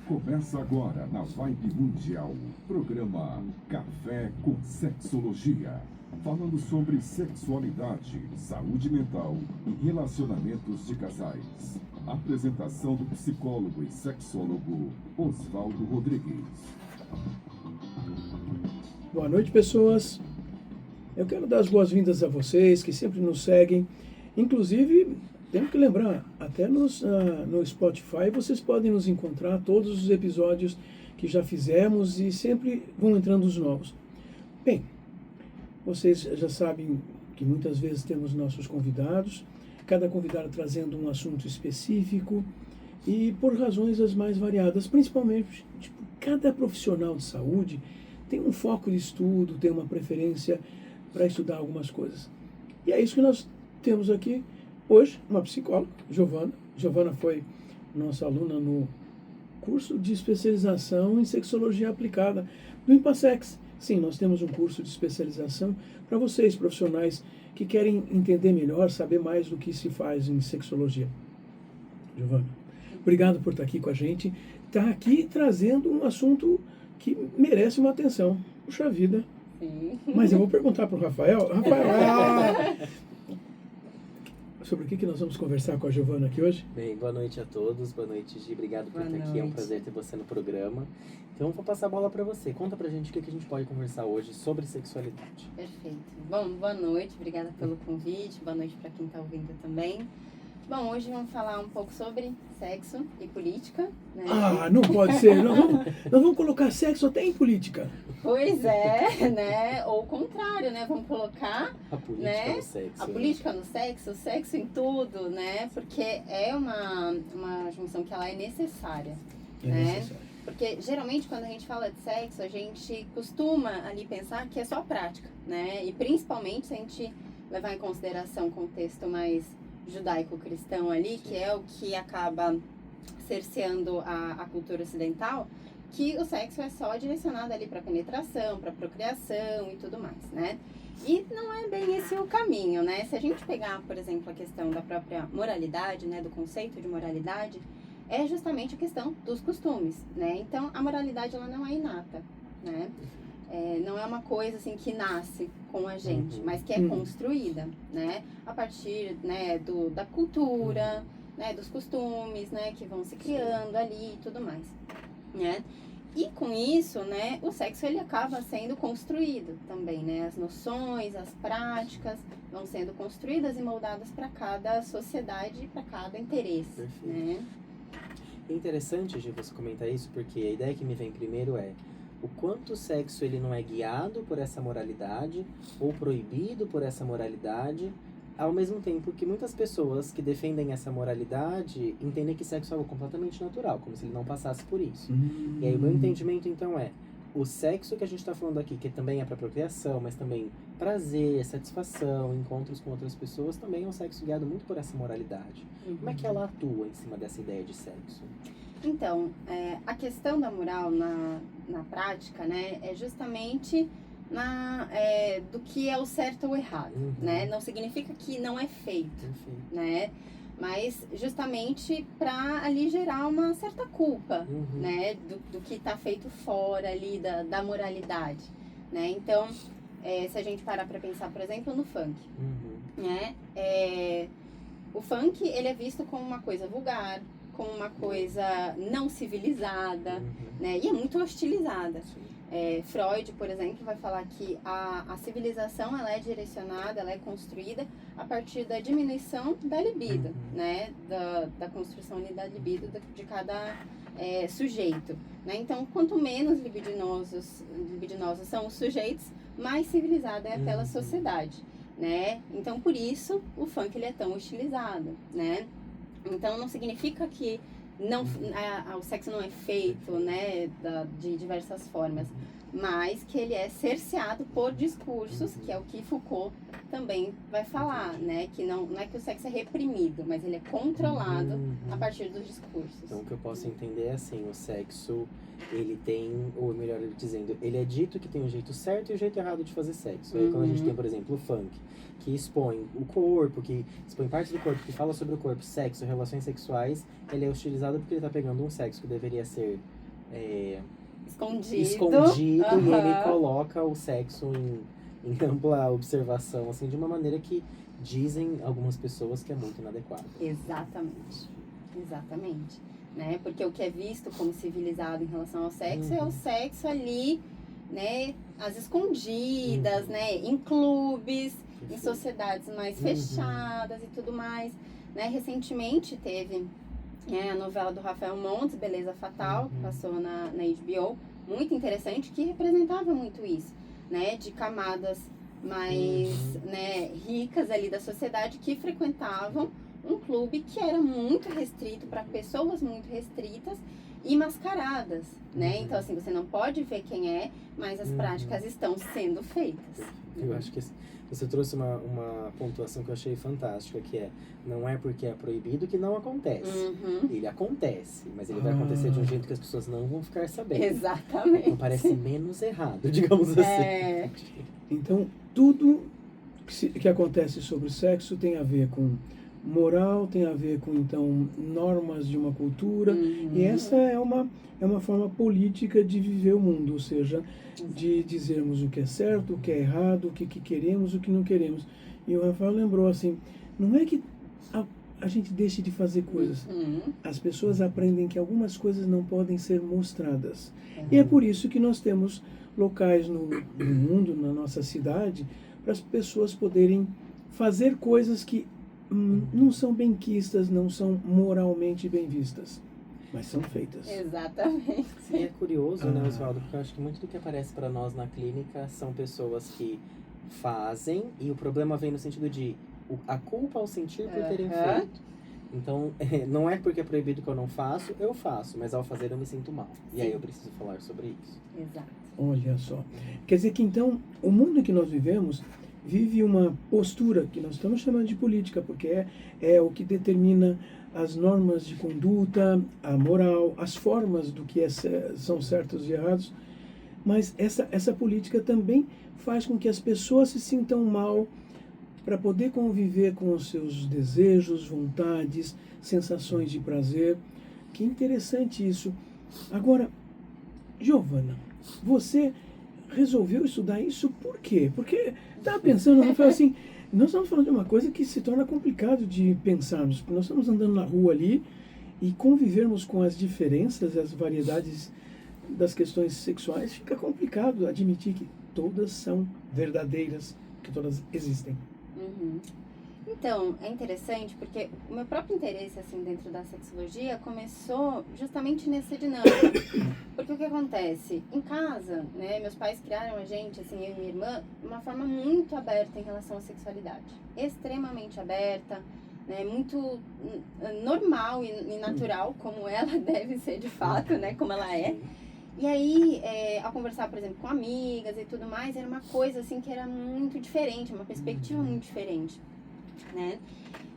Começa agora na Vibe Mundial, programa Café com Sexologia, falando sobre sexualidade, saúde mental e relacionamentos de casais. Apresentação do psicólogo e sexólogo Oswaldo Rodrigues. Boa noite, pessoas. Eu quero dar as boas-vindas a vocês que sempre nos seguem. Inclusive, temos que lembrar, até no Spotify vocês podem nos encontrar todos os episódios que já fizemos e sempre vão entrando os novos. Bem, vocês já sabem que muitas vezes temos nossos convidados, cada convidado trazendo um assunto específico e por razões as mais variadas, principalmente, cada profissional de saúde tem um foco de estudo, tem uma preferência para estudar algumas coisas. E é isso que nós temos aqui hoje, uma psicóloga, Giovana. Giovana foi nossa aluna no curso de especialização em sexologia aplicada do Impassex. Sim, nós temos um curso de especialização para vocês, profissionais, que querem entender melhor, saber mais do que se faz em sexologia. Giovana, obrigado por estar aqui com a gente. Está aqui trazendo um assunto que merece uma atenção. Puxa vida. Sim. Mas eu vou perguntar para o Rafael. Sobre o que nós vamos conversar com a Giovana aqui hoje? Bem, boa noite a todos, boa noite, Gi, obrigado por estar aqui, é um prazer ter você no programa. Então, vou passar a bola para você, conta pra gente o que a gente pode conversar hoje sobre sexualidade. Perfeito. Bom, boa noite, obrigada pelo convite, boa noite para quem está ouvindo também. Bom, hoje vamos falar um pouco sobre sexo e política, né? Ah, não pode ser, nós vamos colocar sexo até em política. Pois é, né? Ou o contrário, né? Vamos colocar A política né? no sexo. A política no sexo, o sexo em tudo, né? Porque é uma junção que ela é necessária, né? Porque geralmente quando a gente fala de sexo, a gente costuma ali pensar que é só prática, né? E principalmente se a gente levar em consideração o contexto mais judaico-cristão ali, que é o que acaba cerceando a cultura ocidental, que o sexo é só direcionado ali para penetração, para procriação e tudo mais, né? E não é bem esse o caminho, né? Se a gente pegar, por exemplo, a questão da própria moralidade, né, do conceito de moralidade, é justamente a questão dos costumes, né? Então, a moralidade, ela não é inata, né? Não é uma coisa assim que nasce com a gente, mas que é construída, né? A partir, né, da cultura, né, dos costumes, né, que vão se criando ali e tudo mais, né? E com isso, né, o sexo ele acaba sendo construído também, né? As noções, as práticas vão sendo construídas e moldadas para cada sociedade e para cada interesse, Perfeito. né? É interessante, Gi, você comentar isso, porque a ideia que me vem primeiro é o quanto o sexo ele não é guiado por essa moralidade ou proibido por essa moralidade, ao mesmo tempo que muitas pessoas que defendem essa moralidade entendem que sexo é algo completamente natural, como se ele não passasse por isso. E aí o meu entendimento então é o sexo que a gente está falando aqui, que também é para procriação, mas também prazer, satisfação, encontros com outras pessoas, também é um sexo guiado muito por essa moralidade. Como é que ela atua em cima dessa ideia de sexo? Então, a questão da moral na prática, né, é justamente do que é o certo ou o errado, né? Não significa que não é feito, né? Mas justamente para ali gerar uma certa culpa, né? Do que está feito fora ali da moralidade, né? Então, se a gente parar para pensar, por exemplo, no funk, né? O funk, ele é visto como uma coisa vulgar, como uma coisa não civilizada, né? E é muito hostilizada. Freud, por exemplo, vai falar que a civilização ela é direcionada, ela é construída a partir da diminuição da libido, né? Da construção ali da libido de cada sujeito, né? Então, quanto menos libidinosos são os sujeitos, mais civilizada é aquela sociedade, né? Então, por isso, o funk ele é tão hostilizado, né? Então, não significa que o sexo não é feito, né, de diversas formas, mas que ele é cerceado por discursos, que é o que Foucault também vai falar, né, que não é que o sexo é reprimido, mas ele é controlado a partir dos discursos. Então, o que eu posso entender é assim, o sexo, ele tem, ou melhor dizendo, ele é dito que tem um jeito certo e o jeito errado de fazer sexo. Aí, quando a gente tem, por exemplo, o funk, que expõe o corpo, que expõe partes do corpo, que fala sobre o corpo, sexo, relações sexuais, ele é hostilizado porque ele tá pegando um sexo que deveria ser Escondido. e ele Aham. coloca o sexo em ampla observação, assim, de uma maneira que dizem algumas pessoas que é muito inadequada. Exatamente. Exatamente. Né? Porque o que é visto como civilizado em relação ao sexo é o sexo ali, né? Às escondidas, né? Em clubes, em Perfeito. sociedades mais Uhum. fechadas e tudo mais. Né? Recentemente teve a novela do Rafael Montes, Beleza Fatal, que passou na HBO, muito interessante, que representava muito isso, né? De camadas mais né, ricas ali da sociedade que frequentavam um clube que era muito restrito para pessoas muito restritas e mascaradas, né? Então, assim, você não pode ver quem é, mas as práticas estão sendo feitas. Eu acho que você trouxe uma pontuação que eu achei fantástica, que é, não é porque é proibido que não acontece. Uhum. Ele acontece, mas ele vai acontecer de um jeito que as pessoas não vão ficar sabendo. Exatamente. Então parece menos errado, digamos assim. É. Então, tudo que acontece sobre o sexo tem a ver com moral, tem a ver com, então, normas de uma cultura. E essa é uma forma política de viver o mundo, ou seja, de dizermos o que é certo, o que é errado, o que queremos, o que não queremos. E o Rafael lembrou assim, não é que a gente deixe de fazer coisas. As pessoas aprendem que algumas coisas não podem ser mostradas. E é por isso que nós temos locais no mundo, na nossa cidade, para as pessoas poderem fazer coisas que não são bem quistas, não são moralmente bem vistas, mas são feitas. Exatamente. E é curioso, né, Oswaldo, porque eu acho que muito do que aparece para nós na clínica são pessoas que fazem e o problema vem no sentido de a culpa ao sentir por terem feito. Então, não é porque é proibido que eu faço, mas ao fazer eu me sinto mal. E aí eu preciso falar sobre isso. Exato. Olha só. Quer dizer que então, o mundo em que nós vivemos vive uma postura que nós estamos chamando de política, porque é o que determina as normas de conduta, a moral, as formas do que são certos e errados. Mas essa política também faz com que as pessoas se sintam mal para poder conviver com os seus desejos, vontades, sensações de prazer. Que interessante isso. Agora, Giovana, você resolveu estudar isso por quê? Porque estava pensando, Rafael, assim, nós estamos falando de uma coisa que se torna complicado de pensarmos, porque nós estamos andando na rua ali e convivermos com as diferenças, as variedades das questões sexuais, fica complicado admitir que todas são verdadeiras, que todas existem. Então, é interessante porque o meu próprio interesse assim dentro da sexologia começou justamente nessa dinâmica. Porque o que acontece? Em casa, né, meus pais criaram a gente, assim, eu e minha irmã, de uma forma muito aberta em relação à sexualidade. Extremamente aberta, né, muito normal e natural, como ela deve ser de fato, né, como ela é. E aí, ao conversar, por exemplo, com amigas e tudo mais, era uma coisa assim que era muito diferente, uma perspectiva muito diferente, né?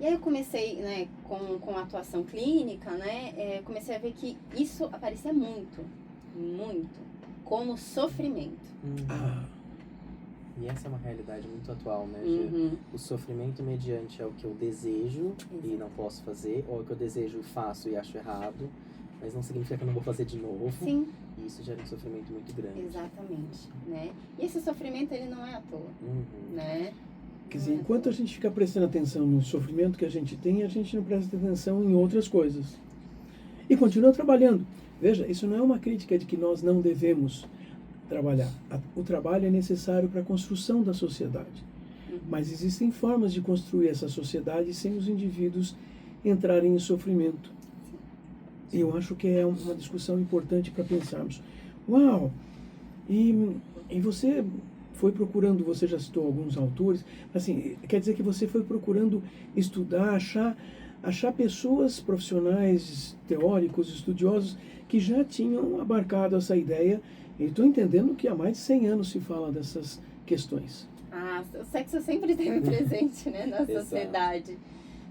E aí eu comecei, né, com a atuação clínica, né, comecei a ver que isso aparecia muito, como sofrimento. E essa é uma realidade muito atual, né, Gê? O sofrimento mediante é o que eu desejo e não posso fazer, ou é o que eu desejo e faço e acho errado, mas não significa que eu não vou fazer de novo. Sim. E isso gera um sofrimento muito grande. Exatamente, né? E esse sofrimento, ele não é à toa, né? Quer dizer, enquanto a gente fica prestando atenção no sofrimento que a gente tem, a gente não presta atenção em outras coisas. E continua trabalhando. Veja, isso não é uma crítica de que nós não devemos trabalhar. O trabalho é necessário para a construção da sociedade. Mas existem formas de construir essa sociedade sem os indivíduos entrarem em sofrimento. E eu acho que é uma discussão importante para pensarmos. Uau! E você foi procurando, você já citou alguns autores, assim, quer dizer que você foi procurando estudar, achar pessoas profissionais, teóricos, estudiosos, que já tinham abarcado essa ideia. E estou entendendo que há mais de 100 anos se fala dessas questões. O sexo sempre esteve presente, né, na sociedade,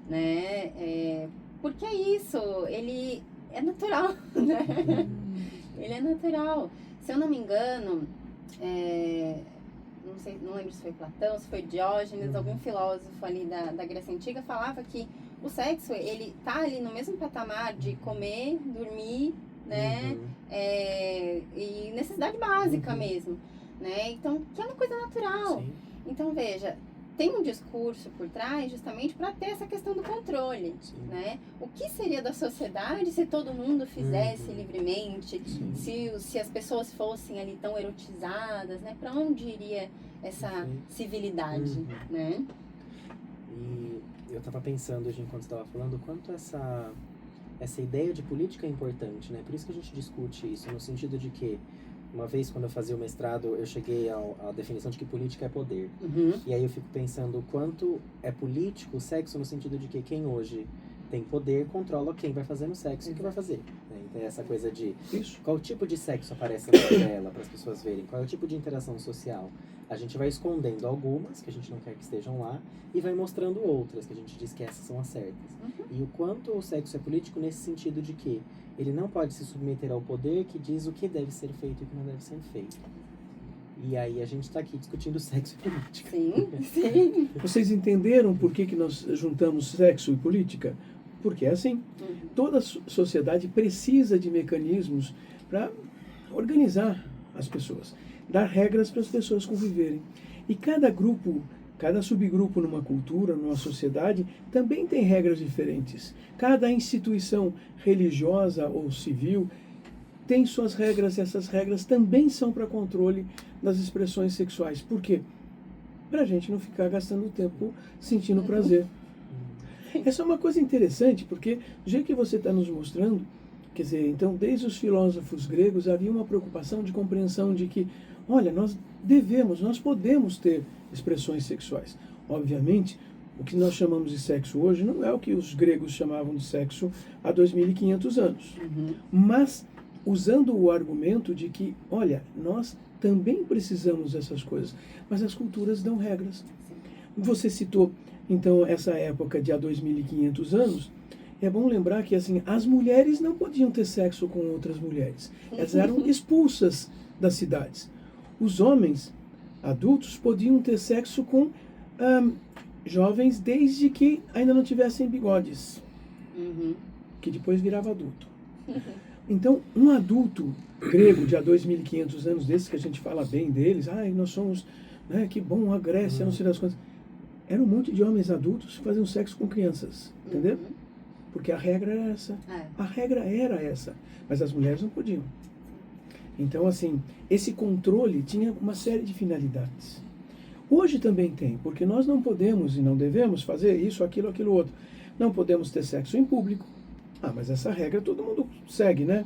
né? Porque é isso, ele é natural, né? Ele é natural. Se eu não me engano, não lembro se foi Platão, se foi Diógenes, algum filósofo ali da Grécia Antiga falava que o sexo, ele tá ali no mesmo patamar de comer, dormir, né? Uhum. E necessidade básica Uhum. mesmo, né? Então, que é uma coisa natural. Sim. Então, veja, tem um discurso por trás justamente para ter essa questão do controle, Sim. né? O que seria da sociedade se todo mundo fizesse Uhum. livremente, se as pessoas fossem ali tão erotizadas, né? Para onde iria essa Perfeito. civilidade, Uhum. né? E eu tava pensando hoje, enquanto estava falando, o quanto essa ideia de política é importante, né? Por isso que a gente discute isso, no sentido de que, uma vez quando eu fazia o mestrado, eu cheguei à definição de que política é poder. Uhum. E aí eu fico pensando o quanto é político o sexo, no sentido de que quem hoje tem poder controla quem vai fazer no sexo e o que vai fazer. Né? Então essa coisa de Isso. qual tipo de sexo aparece na tela para as pessoas verem, qual é o tipo de interação social. A gente vai escondendo algumas que a gente não quer que estejam lá e vai mostrando outras que a gente diz que essas são as certas. E o quanto o sexo é político nesse sentido de que ele não pode se submeter ao poder que diz o que deve ser feito e o que não deve ser feito. E aí a gente está aqui discutindo sexo e política. Sim, sim. Vocês entenderam por que nós juntamos sexo e política? Porque é assim. Uhum. Toda sociedade precisa de mecanismos para organizar as pessoas, dar regras para as pessoas conviverem. E cada grupo, cada subgrupo numa cultura, numa sociedade, também tem regras diferentes. Cada instituição religiosa ou civil tem suas regras, e essas regras também são para controle das expressões sexuais. Por quê? Para a gente não ficar gastando tempo sentindo prazer. Essa é uma coisa interessante, porque do jeito que você está nos mostrando, quer dizer, então desde os filósofos gregos havia uma preocupação de compreensão de que, olha, nós podemos ter expressões sexuais. Obviamente, o que nós chamamos de sexo hoje não é o que os gregos chamavam de sexo há 2.500 anos. Uhum. Mas usando o argumento de que, olha, nós também precisamos dessas coisas, mas as culturas dão regras. Você citou, então, essa época de há 2.500 anos. É bom lembrar que, assim, as mulheres não podiam ter sexo com outras mulheres. Elas eram expulsas das cidades. Os homens adultos podiam ter sexo com jovens desde que ainda não tivessem bigodes, Uhum. que depois virava adulto. Então, um adulto grego de há 2.500 anos, desses que a gente fala bem deles, nós somos, né, que bom, a Grécia, não sei das quantas. Era um monte de homens adultos que faziam sexo com crianças, entendeu? Uhum. Porque a regra era essa. A regra era essa, mas as mulheres não podiam. Então, assim, esse controle tinha uma série de finalidades. Hoje também tem, porque nós não podemos e não devemos fazer isso, aquilo, aquilo outro. Não podemos ter sexo em público. Mas essa regra todo mundo segue, né?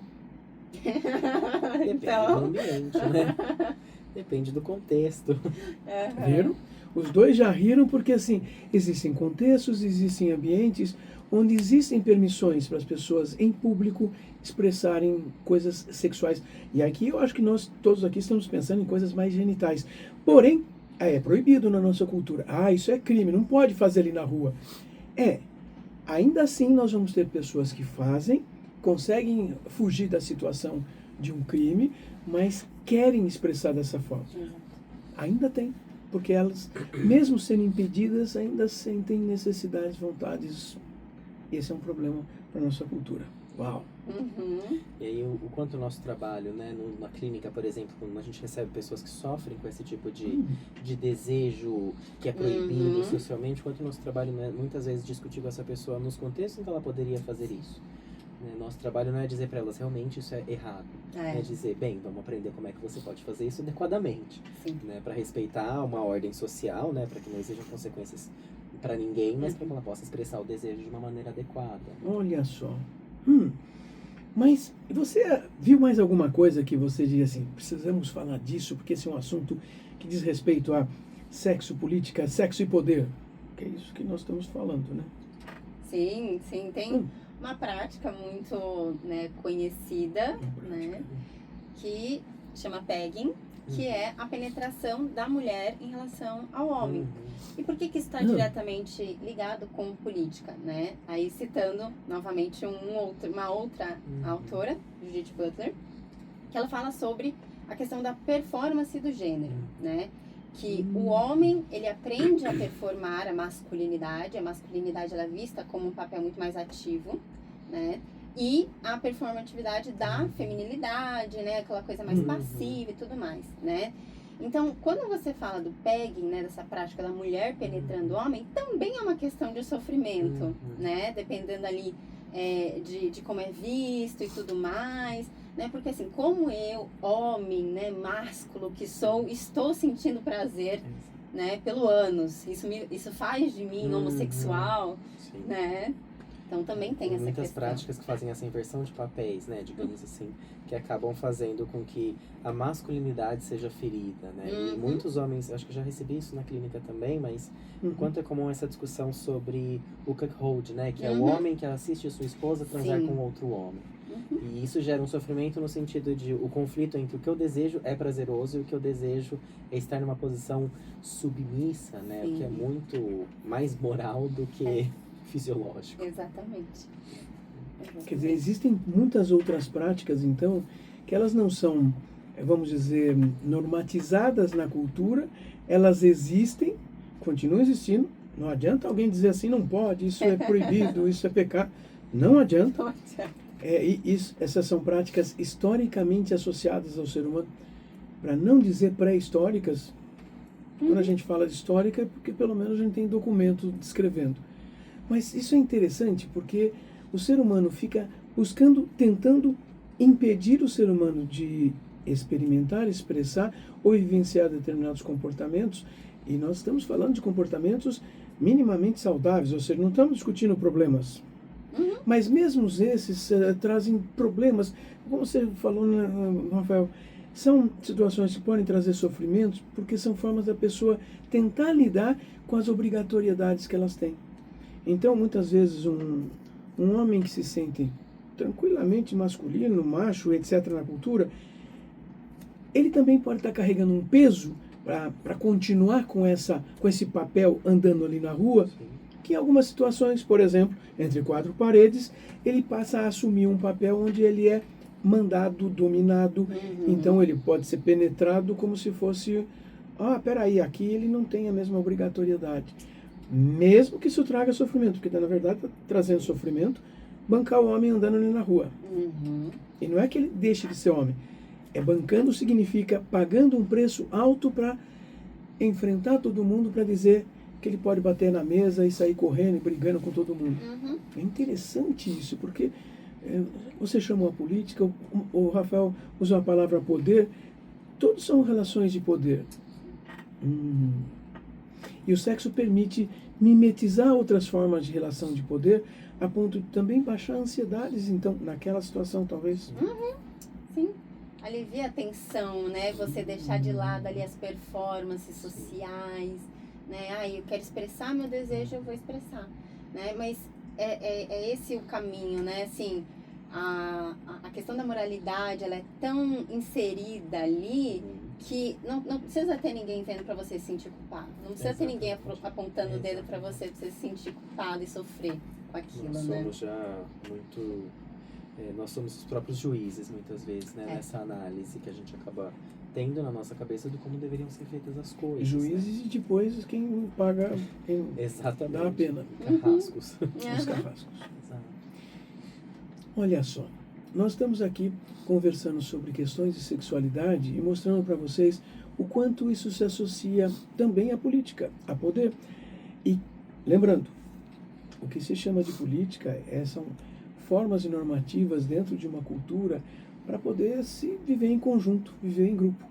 Depende Então. do ambiente, né? Depende do contexto. Viram? Os dois já riram porque, assim, existem contextos, existem ambientes onde existem permissões para as pessoas em público expressarem coisas sexuais. E aqui eu acho que nós todos aqui estamos pensando em coisas mais genitais. Porém, é proibido na nossa cultura. Isso é crime, não pode fazer ali na rua. Ainda assim nós vamos ter pessoas que fazem, conseguem fugir da situação de um crime, mas querem expressar dessa forma. Ainda tem. Porque elas, mesmo sendo impedidas, ainda sentem necessidades, vontades. Esse é um problema para a nossa cultura. Uau! Uhum. E aí o quanto o nosso trabalho, né, na clínica, por exemplo, quando a gente recebe pessoas que sofrem com esse tipo de desejo que é proibido Uhum. socialmente, o quanto o nosso trabalho não é muitas vezes discutir com essa pessoa nos contextos em que ela poderia fazer isso. Né? Nosso trabalho não é dizer para elas realmente isso é errado. É dizer, bem, vamos aprender como é que você pode fazer isso adequadamente. Sim. Né? Para respeitar uma ordem social, né? Para que não exijam consequências para ninguém, mas para que ela possa expressar o desejo de uma maneira adequada. Olha só. Mas você viu mais alguma coisa que você diria assim, precisamos falar disso, porque esse é um assunto que diz respeito a sexo, política, sexo e poder? Que é isso que nós estamos falando, né? Sim, sim. Tem uma prática muito, né, conhecida, né, que chama pegging, que é a penetração da mulher em relação ao homem. E por que isso está diretamente ligado com política, né? Aí citando novamente uma outra autora, Judith Butler, que ela fala sobre a questão da performance do gênero, né? Que o homem, ele aprende a performar a masculinidade ela é vista como um papel muito mais ativo, né? e a performatividade da feminilidade, né? Aquela coisa mais passiva e tudo mais, né? Então, quando você fala do pegging, né, dessa prática da mulher penetrando o homem, também é uma questão de sofrimento, né? Dependendo ali de como é visto e tudo mais, né? Porque assim, como eu, homem, né, másculo que sou, estou sentindo prazer, né, pelo ânus. Isso faz de mim homossexual, Sim. né? Então também tem essa muitas questão. práticas que fazem essa inversão de papéis, né, digamos assim, que acabam fazendo com que a masculinidade seja ferida, né? E muitos homens, acho que eu já recebi isso na clínica também, mas o quanto é comum essa discussão sobre o cuckold, né, que é o homem que assiste a sua esposa transar com outro homem. E isso gera um sofrimento no sentido de o conflito entre o que eu desejo é prazeroso e o que eu desejo é estar numa posição submissa, né? O que é muito mais moral do que fisiológico. Exatamente. Quer dizer, existem muitas outras práticas, então, que elas não são, vamos dizer, normatizadas na cultura, elas existem, continuam existindo. Não adianta alguém dizer assim, não pode, isso é proibido, isso é pecado. Não adianta. Essas são práticas historicamente associadas ao ser humano, para não dizer pré-históricas. Quando a gente fala de histórica, é porque pelo menos a gente tem documento descrevendo. Mas isso é interessante porque o ser humano fica buscando, tentando impedir o ser humano de experimentar, expressar ou vivenciar determinados comportamentos. E nós estamos falando de comportamentos minimamente saudáveis, ou seja, não estamos discutindo problemas. Mas mesmo esses trazem problemas. Como você falou, né, Rafael, são situações que podem trazer sofrimentos porque são formas da pessoa tentar lidar com as obrigatoriedades que elas têm. Então, muitas vezes, um homem que se sente tranquilamente masculino, macho, etc., na cultura, ele também pode estar carregando um peso para continuar com esse papel andando ali na rua, que em algumas situações, por exemplo, entre quatro paredes, ele passa a assumir um papel onde ele é mandado, dominado, então ele pode ser penetrado como se fosse, peraí, aqui ele não tem a mesma obrigatoriedade. Mesmo que isso traga sofrimento, porque na verdade está trazendo sofrimento, bancar o homem andando ali na rua. E não é que ele deixe de ser homem. Bancando significa pagando um preço alto para enfrentar todo mundo, para dizer que ele pode bater na mesa e sair correndo e brigando com todo mundo. É interessante isso, porque você chamou a política, o Rafael usou a palavra poder, todos são relações de poder. E o sexo permite mimetizar outras formas de relação de poder, a ponto de também baixar ansiedades, então, naquela situação, talvez. Sim. Alivia a tensão, né? Você deixar de lado ali as performances sociais, né? Eu quero expressar meu desejo, eu vou expressar, né? Mas é esse o caminho, né? Assim, a questão da moralidade, ela é tão inserida ali que não precisa ter ninguém vendo para você se sentir culpado. Não precisa ter ninguém apontando o dedo para você se sentir culpado e sofrer com aquilo, nós né? somos já muito... nós somos os próprios juízes, muitas vezes, né? Nessa análise que a gente acaba tendo na nossa cabeça de como deveriam ser feitas as coisas. Juízes, né? E depois quem paga, quem dá a pena. Carrascos. Os carrascos. Exato. Olha só, nós estamos aqui conversando sobre questões de sexualidade e mostrando para vocês o quanto isso se associa também à política, a poder. E lembrando, o que se chama de política são formas normativas dentro de uma cultura para poder se viver em conjunto, viver em grupo.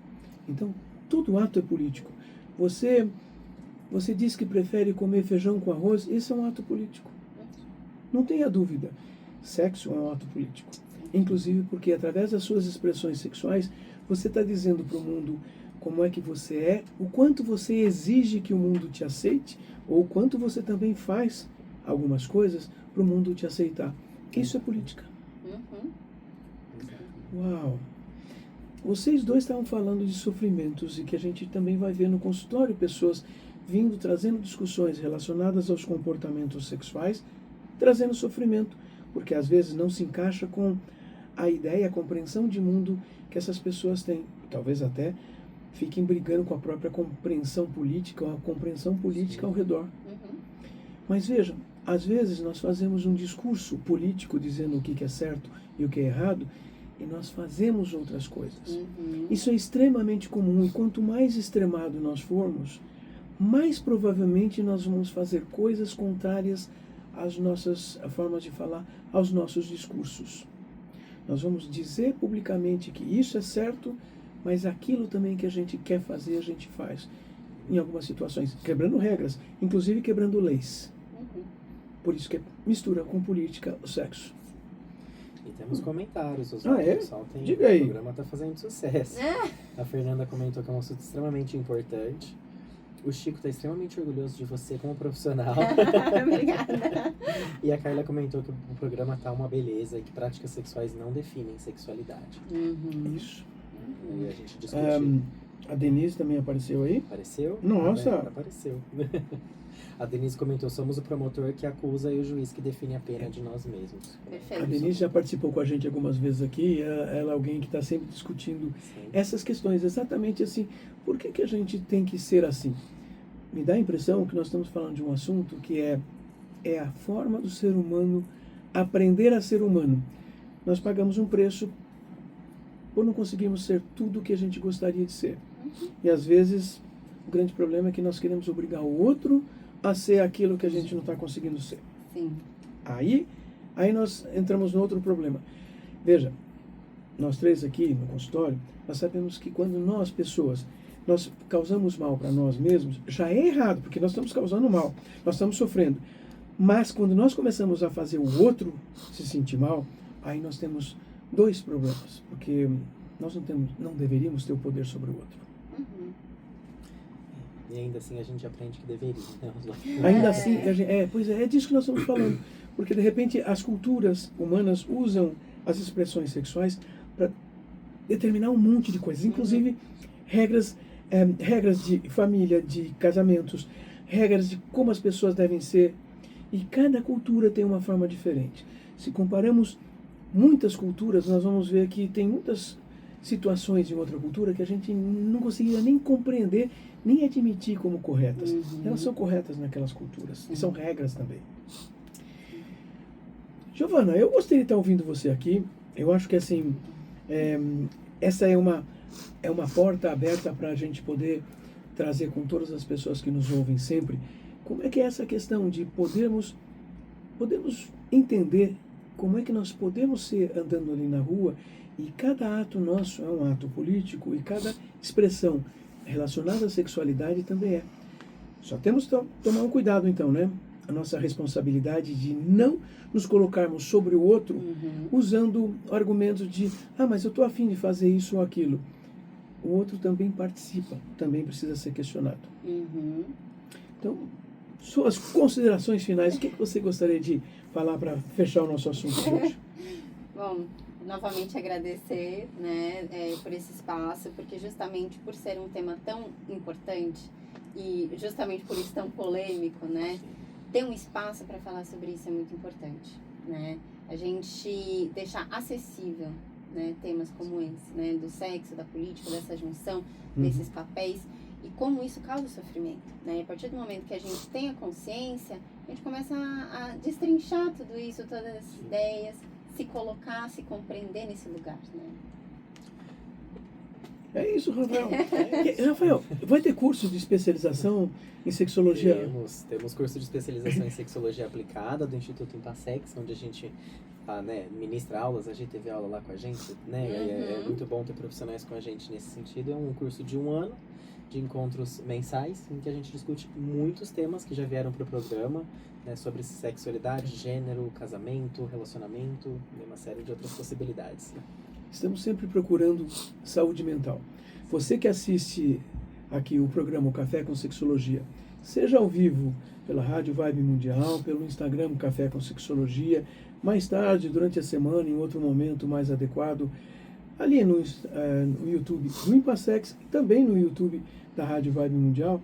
Então, todo ato é político. Você diz que prefere comer feijão com arroz, esse é um ato político. Não tenha dúvida. Sexo é um ato político. Inclusive porque através das suas expressões sexuais, você está dizendo para o mundo como é que você é, o quanto você exige que o mundo te aceite, ou o quanto você também faz algumas coisas para o mundo te aceitar. Isso é política. Uau! Vocês dois estavam falando de sofrimentos e que a gente também vai ver no consultório pessoas vindo, trazendo discussões relacionadas aos comportamentos sexuais, trazendo sofrimento, porque às vezes não se encaixa com a ideia, a compreensão de mundo que essas pessoas têm. Talvez até fiquem brigando com a própria compreensão política, ou a compreensão política ao redor. Mas vejam, às vezes nós fazemos um discurso político dizendo o que é certo e o que é errado, e nós fazemos outras coisas. Uhum. Isso é extremamente comum, e quanto mais extremado nós formos, mais provavelmente nós vamos fazer coisas contrárias às nossas formas de falar, aos nossos discursos. Nós vamos dizer publicamente que isso é certo, mas aquilo também que a gente quer fazer, a gente faz. Em algumas situações, quebrando regras, inclusive quebrando leis. Uhum. Por isso que mistura com política o sexo. E temos comentários, os É? pessoal tem, Diga aí. O programa está fazendo sucesso. A Fernanda comentou que é um assunto extremamente importante. O Chico está extremamente orgulhoso de você como profissional. Obrigada. E a Carla comentou que o programa tá uma beleza e que práticas sexuais não definem sexualidade. Uhum. Isso. E a gente discutiu. A Denise também apareceu aí. Apareceu? Nossa. Ah, apareceu. A Denise comentou, somos o promotor que acusa e o juiz que define a pena de nós mesmos. Perfeito. A Denise já participou com a gente algumas vezes aqui. Ela é alguém que está sempre discutindo Sim. essas questões, exatamente assim. Por que a gente tem que ser assim? Me dá a impressão que nós estamos falando de um assunto que é a forma do ser humano aprender a ser humano. Nós pagamos um preço por não conseguirmos ser tudo o que a gente gostaria de ser. E às vezes o grande problema é que nós queremos obrigar o outro a ser aquilo que a gente não está conseguindo ser. Sim. Aí nós entramos no outro problema. Veja, nós três aqui no consultório, nós sabemos que quando nós, pessoas, nós causamos mal para nós mesmos, já é errado, porque nós estamos causando mal, nós estamos sofrendo. Mas quando nós começamos a fazer o outro se sentir mal, aí nós temos dois problemas, porque nós não deveríamos ter o poder sobre o outro. Uhum. E ainda assim a gente aprende que deveria, né? Ainda assim, pois é disso que nós estamos falando. Porque, de repente, as culturas humanas usam as expressões sexuais para determinar um monte de coisas. Inclusive, regras de família, de casamentos, regras de como as pessoas devem ser. E cada cultura tem uma forma diferente. Se comparamos muitas culturas, nós vamos ver que tem muitas situações em outra cultura que a gente não conseguiria nem compreender, nem admitir como corretas. Uhum. Elas são corretas naquelas culturas. E são regras também. Giovana, eu gostaria de estar ouvindo você aqui. Eu acho que assim, essa é uma porta aberta para a gente poder trazer com todas as pessoas que nos ouvem sempre, como é que é essa questão de podemos entender como é que nós podemos ser andando ali na rua, e cada ato nosso é um ato político, e cada expressão relacionada à sexualidade também é. Só temos que tomar um cuidado então, né? A nossa responsabilidade de não nos colocarmos sobre o outro usando argumentos de mas eu estou afim de fazer isso ou aquilo. O outro também participa, também precisa ser questionado. Uhum. Então, suas considerações finais, o que você gostaria de falar para fechar o nosso assunto de hoje? Bom, novamente agradecer, né, por esse espaço, porque justamente por ser um tema tão importante e justamente por isso tão polêmico, né, ter um espaço para falar sobre isso é muito importante, né? A gente deixar acessível, né, temas como esse, né, do sexo, da política, dessa junção, desses papéis, e como isso causa sofrimento, né? A partir do momento que a gente tem a consciência, a gente começa a destrinchar tudo isso, todas essas ideias, se colocar, se compreender nesse lugar, né? É isso, Rafael. Rafael, vai ter curso de especialização em sexologia? Temos curso de especialização em sexologia aplicada do Instituto Impassex, onde a gente ministra aulas, a gente teve aula lá com a gente, né? É muito bom ter profissionais com a gente nesse sentido. É um curso de 1 ano, de encontros mensais, em que a gente discute muitos temas que já vieram para o programa, né, sobre sexualidade, gênero, casamento, relacionamento e uma série de outras possibilidades. Estamos sempre procurando saúde mental. Você que assiste aqui o programa Café com Sexologia, seja ao vivo pela Rádio Vibe Mundial, pelo Instagram Café com Sexologia, mais tarde, durante a semana, em outro momento mais adequado, ali no YouTube do Impassex e também no YouTube da Rádio Vibe Mundial.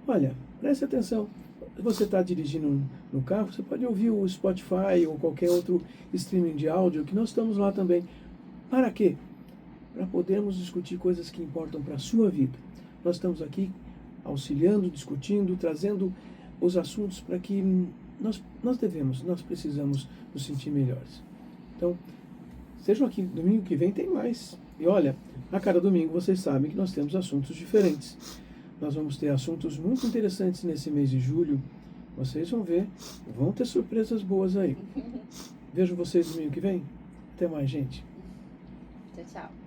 Olha, preste atenção. Se você está dirigindo no carro, você pode ouvir o Spotify ou qualquer outro streaming de áudio, que nós estamos lá também. Para quê? Para podermos discutir coisas que importam para a sua vida. Nós estamos aqui auxiliando, discutindo, trazendo os assuntos para que nós precisamos nos sentir melhores. Então, sejam aqui, domingo que vem tem mais. E olha, a cada domingo vocês sabem que nós temos assuntos diferentes. Nós vamos ter assuntos muito interessantes nesse mês de julho. Vocês vão ver, vão ter surpresas boas aí. Vejo vocês domingo que vem. Até mais, gente. Tchau, tchau.